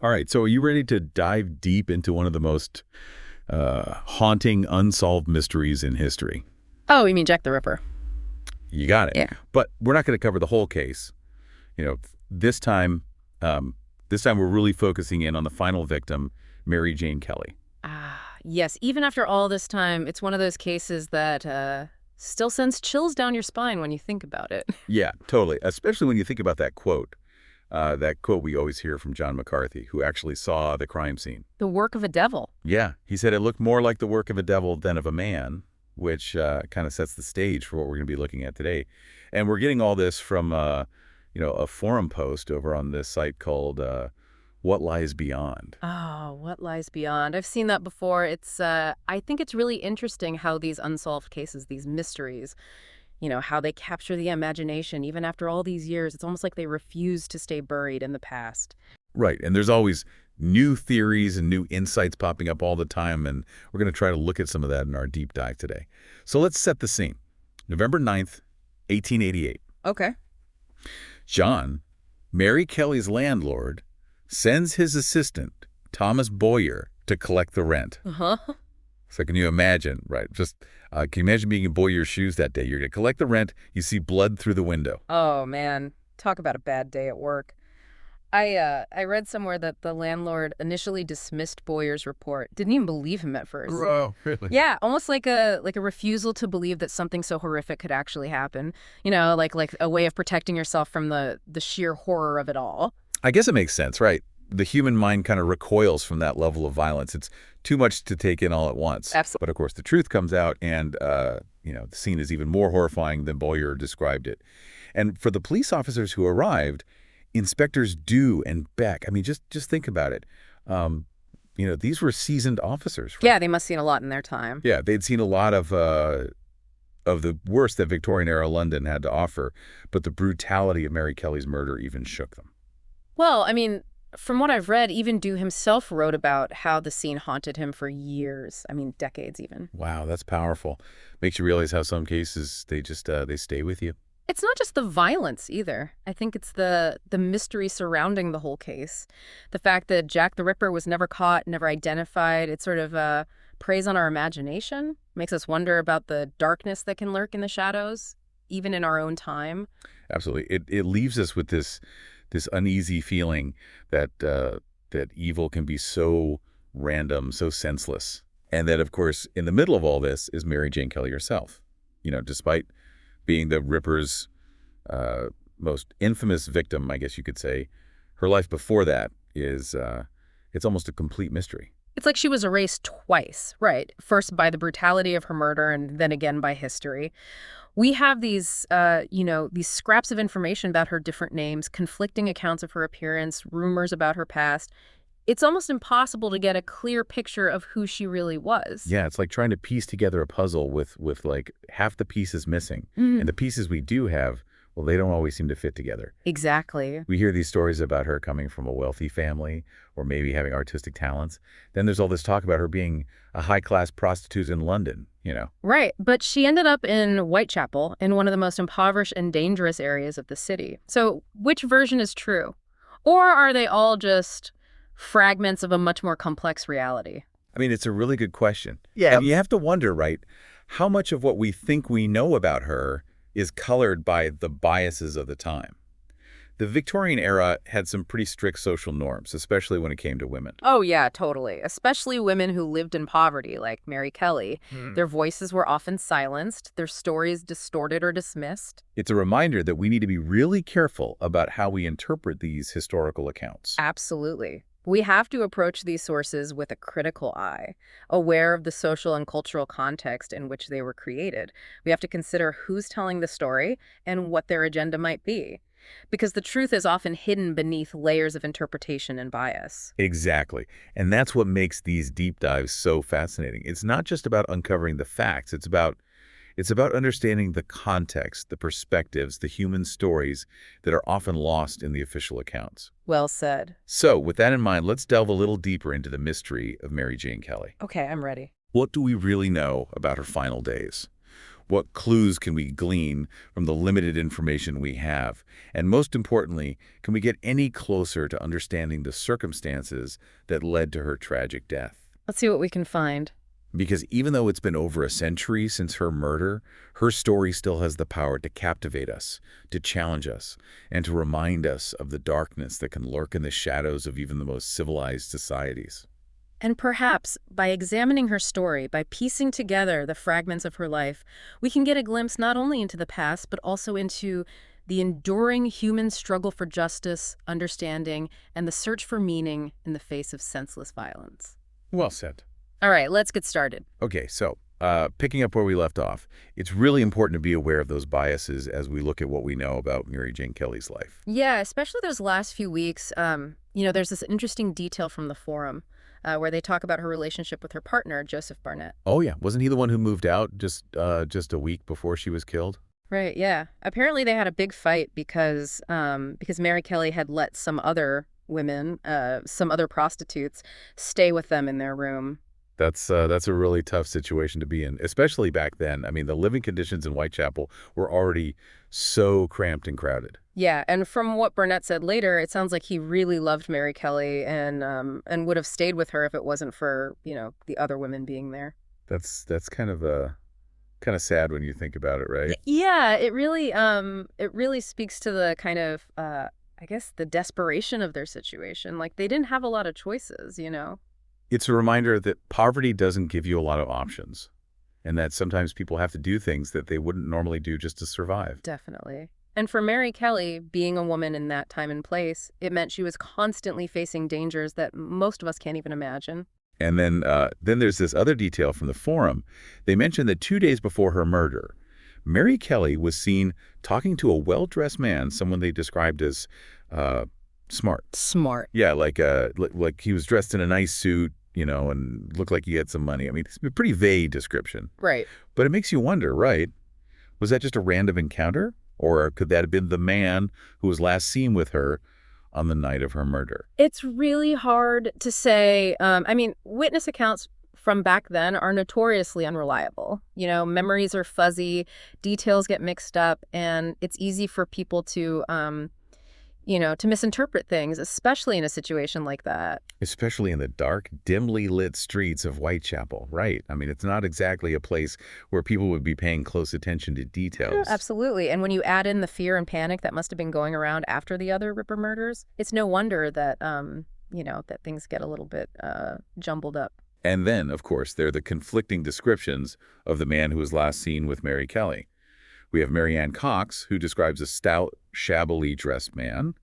All right, so are you ready to dive deep into one of the most haunting, unsolved mysteries in history? Oh, you mean Jack the Ripper? You got it. Yeah. But we're not going to cover the whole case. You know, this time, this time we're really focusing in on the final victim, Mary Jane Kelly. Yes. Even after all this time, it's one of those cases that still sends chills down your spine when you think about it. Yeah, totally. Especially when you think about that quote we always hear from John McCarthy, who actually saw the crime scene. The work of a devil. Yeah, he said it looked more like the work of a devil than of a man, which kind of sets the stage for what we're going to be looking at today. And we're getting all this from, a forum post over on this site called What Lies Beyond. Oh, what lies beyond? I've seen that before. I think it's really interesting how these unsolved cases, these mysteries, how they capture the imagination even after all these years. It's almost like they refuse to stay buried in the past. Right, and there's always new theories and new insights popping up all the time, and we're going to try to look at some of that in our deep dive today. So let's set the scene. November 9th, 1888. Okay. John, Mary Kelly's landlord, sends his assistant, Thomas Boyer, to collect the rent. Uh-huh. So can you imagine, right? Can you imagine being in Boyer's shoes that day? You're going to collect the rent, you see blood through the window. Oh, man. Talk about a bad day at work. I read somewhere that the landlord initially dismissed Boyer's report. Didn't even believe him at first. Oh, really? Yeah, almost like a refusal to believe that something so horrific could actually happen. Like a way of protecting yourself from the sheer horror of it all. I guess it makes sense, right? The human mind kind of recoils from that level of violence. It's too much to take in all at once. Absolutely. But of course, the truth comes out, and the scene is even more horrifying than Boyer described it. And for the police officers who arrived, Inspectors Dew and Beck, I mean, just think about it. These were seasoned officers. Right? Yeah, they must have seen a lot in their time. Yeah, they'd seen a lot of the worst that Victorian-era London had to offer, but the brutality of Mary Kelly's murder even shook them. Well, I mean, from what I've read, even Dew himself wrote about how the scene haunted him for years. I mean, decades even. Wow, that's powerful. Makes you realize how some cases, they stay with you. It's not just the violence either. I think it's the mystery surrounding the whole case. The fact that Jack the Ripper was never caught, never identified, it sort of preys on our imagination, makes us wonder about the darkness that can lurk in the shadows, even in our own time. Absolutely. It leaves us with this uneasy feeling that evil can be so random, so senseless. And that, of course, in the middle of all this is Mary Jane Kelly herself. Despite being the Ripper's most infamous victim, I guess you could say, her life before that is, it's almost a complete mystery. It's like she was erased twice, right? First by the brutality of her murder and then again by history. We have these scraps of information about her different names, conflicting accounts of her appearance, rumors about her past. It's almost impossible to get a clear picture of who she really was. Yeah, it's like trying to piece together a puzzle with like half the pieces missing. And the pieces we do have, well, they don't always seem to fit together. Exactly. We hear these stories about her coming from a wealthy family or maybe having artistic talents. Then there's all this talk about her being a high-class prostitute in London, Right, but she ended up in Whitechapel, in one of the most impoverished and dangerous areas of the city. So which version is true? Or are they all just fragments of a much more complex reality? I mean, it's a really good question. Yeah. And you have to wonder, right, how much of what we think we know about her is colored by the biases of the time. The Victorian era had some pretty strict social norms, especially when it came to women. Oh, yeah, totally. Especially women who lived in poverty, like Mary Kelly. Their voices were often silenced, their stories distorted or dismissed. It's a reminder that we need to be really careful about how we interpret these historical accounts. Absolutely. We have to approach these sources with a critical eye, aware of the social and cultural context in which they were created. We have to consider who's telling the story and what their agenda might be, because the truth is often hidden beneath layers of interpretation and bias. Exactly. And that's what makes these deep dives so fascinating. It's not just about uncovering the facts. It's about understanding the context, the perspectives, the human stories that are often lost in the official accounts. Well said. So, with that in mind, let's delve a little deeper into the mystery of Mary Jane Kelly. Okay, I'm ready. What do we really know about her final days? What clues can we glean from the limited information we have? And most importantly, can we get any closer to understanding the circumstances that led to her tragic death? Let's see what we can find. Because even though it's been over a century since her murder, her story still has the power to captivate us, to challenge us, and to remind us of the darkness that can lurk in the shadows of even the most civilized societies. And perhaps by examining her story, by piecing together the fragments of her life, we can get a glimpse not only into the past, but also into the enduring human struggle for justice, understanding, and the search for meaning in the face of senseless violence. Well said. All right, let's get started. Okay, so picking up where we left off, it's really important to be aware of those biases as we look at what we know about Mary Jane Kelly's life. Yeah, especially those last few weeks. There's this interesting detail from the forum where they talk about her relationship with her partner, Joseph Barnett. Oh yeah, wasn't he the one who moved out just a week before she was killed? Right, yeah. Apparently they had a big fight because Mary Kelly had let some other women, some other prostitutes, stay with them in their room. That's a really tough situation to be in, especially back then. I mean, the living conditions in Whitechapel were already so cramped and crowded. Yeah, and from what Burnett said later, it sounds like he really loved Mary Kelly and would have stayed with her if it wasn't for, the other women being there. That's kind of sad when you think about it, right? Yeah, it really speaks to the kind of I guess the desperation of their situation. Like they didn't have a lot of choices. It's a reminder that poverty doesn't give you a lot of options, and that sometimes people have to do things that they wouldn't normally do just to survive. Definitely. And for Mary Kelly, being a woman in that time and place, it meant she was constantly facing dangers that most of us can't even imagine. And then there's this other detail from the forum. They mentioned that 2 days before her murder, Mary Kelly was seen talking to a well-dressed man, someone they described as smart. Smart. Yeah, like he was dressed in a nice suit, and looked like he had some money. I mean, it's a pretty vague description. Right. But it makes you wonder, right? Was that just a random encounter? Or could that have been the man who was last seen with her on the night of her murder? It's really hard to say. Witness accounts from back then are notoriously unreliable. Memories are fuzzy, details get mixed up, and it's easy for people to misinterpret things, especially in a situation like that. Especially in the dark, dimly lit streets of Whitechapel, right? I mean, it's not exactly a place where people would be paying close attention to details. Absolutely. And when you add in the fear and panic that must have been going around after the other Ripper murders, it's no wonder that, that things get a little bit jumbled up. And then, of course, there are the conflicting descriptions of the man who was last seen with Mary Kelly. We have Mary Ann Cox, who describes a stout, shabbily dressed man.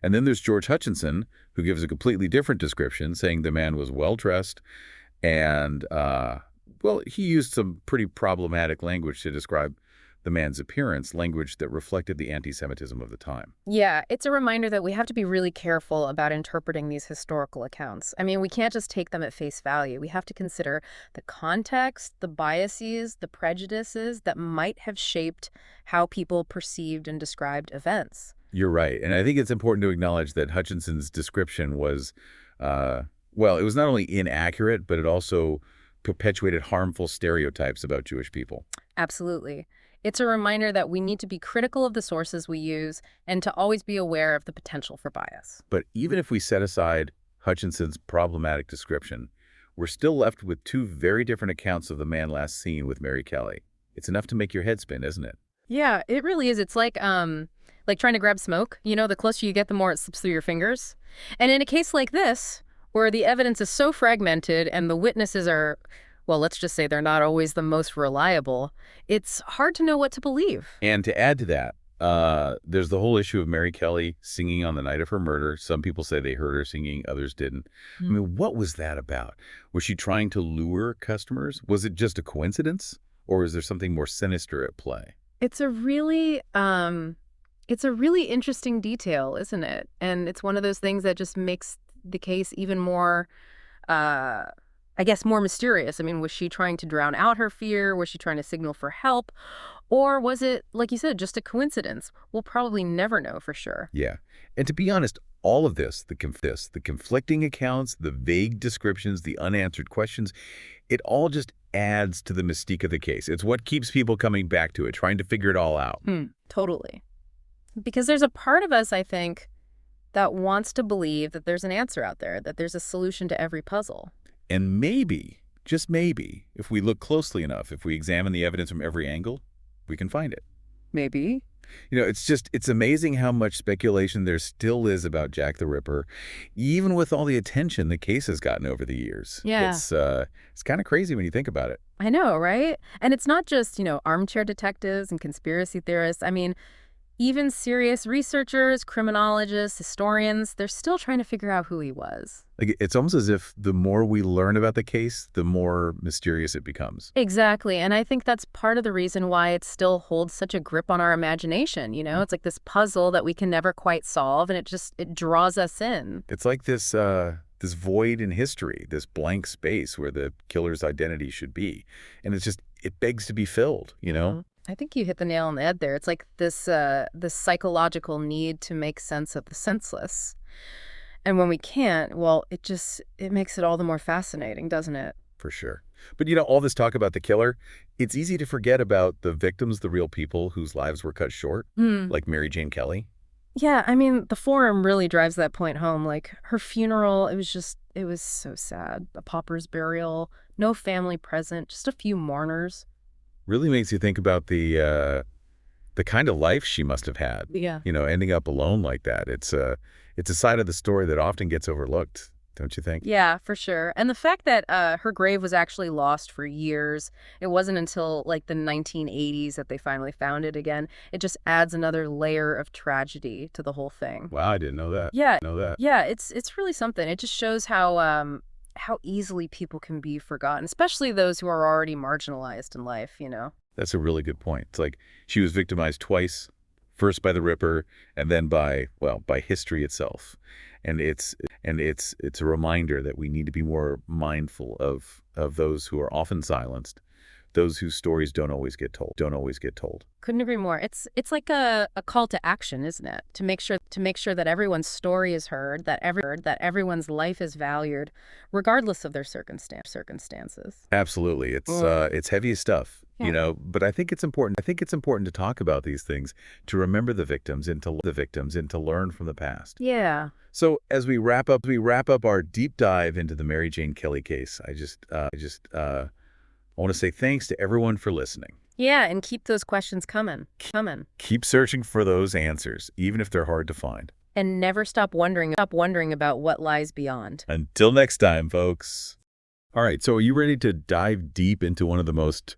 And then there's George Hutchinson, who gives a completely different description, saying the man was well-dressed and, he used some pretty problematic language to describe the man's appearance, language that reflected the anti-Semitism of the time. Yeah, it's a reminder that we have to be really careful about interpreting these historical accounts. I mean, we can't just take them at face value. We have to consider the context, the biases, the prejudices that might have shaped how people perceived and described events. You're right. And I think it's important to acknowledge that Hutchinson's description was, it was not only inaccurate, but it also perpetuated harmful stereotypes about Jewish people. Absolutely. It's a reminder that we need to be critical of the sources we use and to always be aware of the potential for bias. But even if we set aside Hutchinson's problematic description, we're still left with two very different accounts of the man last seen with Mary Kelly. It's enough to make your head spin, isn't it? Yeah, it really is. It's like trying to grab smoke. The closer you get, the more it slips through your fingers. And in a case like this, where the evidence is so fragmented and the witnesses are, well, let's just say they're not always the most reliable, it's hard to know what to believe. And to add to that, there's the whole issue of Mary Kelly singing on the night of her murder. Some people say they heard her singing, others didn't. I mean, what was that about? Was she trying to lure customers? Was it just a coincidence? Or is there something more sinister at play? It's a really interesting detail, isn't it? And it's one of those things that just makes the case even more I guess, more mysterious. I mean, was she trying to drown out her fear? Was she trying to signal for help? Or was it, like you said, just a coincidence? We'll probably never know for sure. Yeah. And to be honest, all of this, the conflicting accounts, the vague descriptions, the unanswered questions, it all just adds to the mystique of the case. It's what keeps people coming back to it, trying to figure it all out. Totally. Because there's a part of us, I think, that wants to believe that there's an answer out there, that there's a solution to every puzzle. And maybe, just maybe, if we look closely enough, if we examine the evidence from every angle, we can find it. Maybe. It's amazing how much speculation there still is about Jack the Ripper, even with all the attention the case has gotten over the years. Yeah. It's kind of crazy when you think about it. I know, right? And it's not just, armchair detectives and conspiracy theorists. I mean, even serious researchers, criminologists, historians, they're still trying to figure out who he was. Like, it's almost as if the more we learn about the case, the more mysterious it becomes. Exactly. And I think that's part of the reason why it still holds such a grip on our imagination. It's like this puzzle that we can never quite solve, and it draws us in. It's like this void in history, this blank space where the killer's identity should be. And it begs to be filled. I think you hit the nail on the head there. It's like this psychological need to make sense of the senseless. And when we can't, well, it makes it all the more fascinating, doesn't it? For sure. But all this talk about the killer, it's easy to forget about the victims, the real people whose lives were cut short, like Mary Jane Kelly. Yeah, I mean, the forum really drives that point home. Like, her funeral, it was so sad. A pauper's burial, no family present, just a few mourners. Really makes you think about the kind of life she must have had. Yeah. Ending up alone like that. It's a side of the story that often gets overlooked, don't you think? Yeah, for sure. And the fact that her grave was actually lost for years, it wasn't until like the 1980s that they finally found it again. It just adds another layer of tragedy to the whole thing. Wow, I didn't know that. Yeah. Know that. Yeah, it's really something. It just shows how easily people can be forgotten, especially those who are already marginalized in life. That's a really good point. It's like she was victimized twice, first by the Ripper and then by history itself. And it's a reminder that we need to be more mindful of those who are often silenced, those whose stories don't always get told. Couldn't agree more. It's like a call to action, isn't it? To make sure that everyone's story is heard, that everyone's life is valued, regardless of their circumstances. Absolutely. It's heavy stuff, Yeah. but I think it's important. To talk about these things, to remember the victims and to learn from the past. Yeah. So as we wrap up our deep dive into the Mary Jane Kelly case, I want to say thanks to everyone for listening. Yeah, and keep those questions coming. Keep searching for those answers, even if they're hard to find. And never stop wondering about what lies beyond. Until next time, folks. All right, so are you ready to dive deep into one of the most